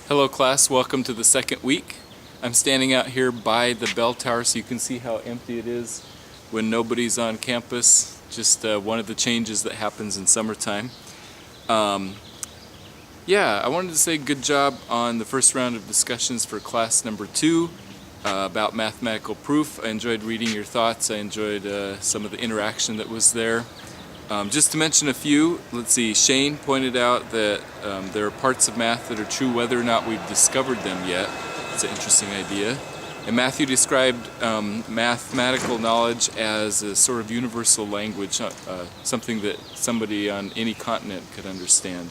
Hello class, welcome to the second week. I'm standing out here by the bell tower so you can see how empty it is when nobody's on campus. Just one of the changes that happens in summertime. Yeah, I wanted to say good job on the first round of discussions for class number 2 about mathematical proof. I enjoyed reading your thoughts. I enjoyed some of the interaction that was there. Just to mention a few, let's see, Shane pointed out that there are parts of math that are true whether or not we've discovered them yet. It's an interesting idea. And Matthew described mathematical knowledge as a sort of universal language, something that somebody on any continent could understand.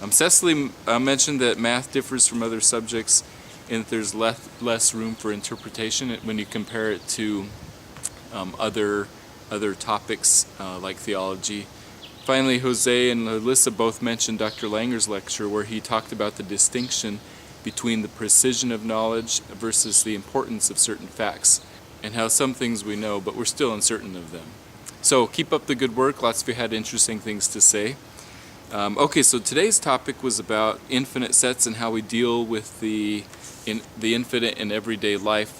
Cecily mentioned that math differs from other subjects in that there's less room for interpretation when you compare it to other topics like theology. Finally, Jose and Alyssa both mentioned Dr. Langer's lecture where he talked about the distinction between the precision of knowledge versus the importance of certain facts, and how some things we know but we're still uncertain of them. So keep up the good work. Lots of you had interesting things to say. Okay, so today's topic was about infinite sets and how we deal with the infinite in everyday life.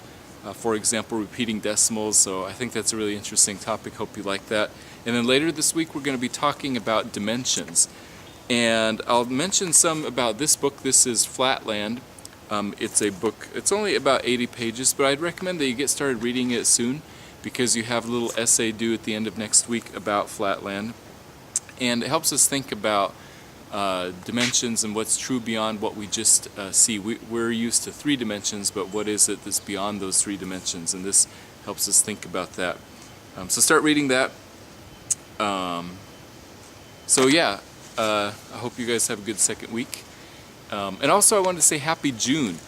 For example, repeating decimals, so I think that's a really interesting topic. Hope you like that. And then later this week we're going to be talking about dimensions. And I'll mention some about this book. This is Flatland. It's a book, it's only about 80 pages, but I'd recommend that you get started reading it soon because you have a little essay due at the end of next week about Flatland. And it helps us think about dimensions and what's true beyond what we just see. We're used to 3 dimensions, but what is it that's beyond those 3 dimensions? And this helps us think about that. So start reading that. So yeah, I hope you guys have a good second week. And also I wanted to say happy June.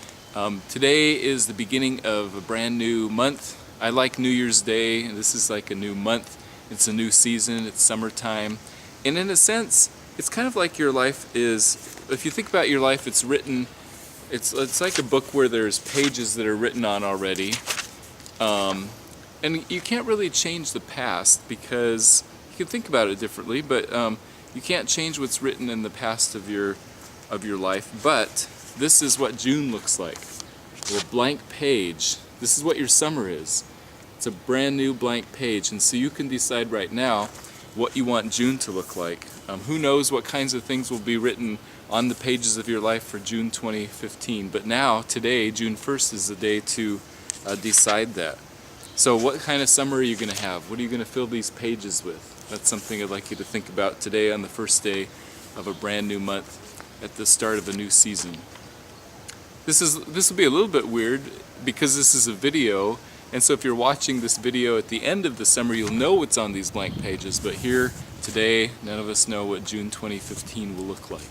Today is the beginning of a brand new month. I like New Year's Day. This is like a new month. It's a new season. It's summertime. And in a sense, it's kind of like your life is, if you think about your life, it's written, it's like a book where there's pages that are written on already. And you can't really change the past because you can think about it differently, but you can't change what's written in the past of your life. But this is what June looks like. A blank page. This is what your summer is. It's a brand new blank page, and so you can decide right now what you want June to look like. Who knows what kinds of things will be written on the pages of your life for June 2015, but now, today, June 1st is the day to decide that. So what kind of summer are you going to have? What are you going to fill these pages with? That's something I'd like you to think about today on the first day of a brand new month at the start of a new season. This will be a little bit weird because this is a video. And so if you're watching this video at the end of the summer, you'll know what's on these blank pages. But here, today, none of us know what June 2015 will look like.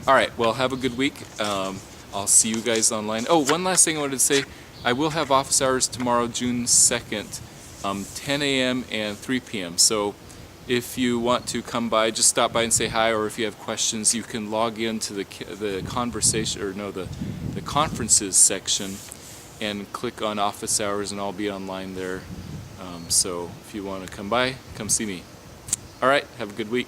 All right, well, have a good week. I'll see you guys online. Oh, one last thing I wanted to say. I will have office hours tomorrow, June 2nd, 10 a.m. and 3 p.m. So if you want to come by, just stop by and say hi, or if you have questions, you can log into the conversation, or no, the conferences section, and click on office hours, and I'll be online there. So if you want to come by, come see me. All right, have a good week.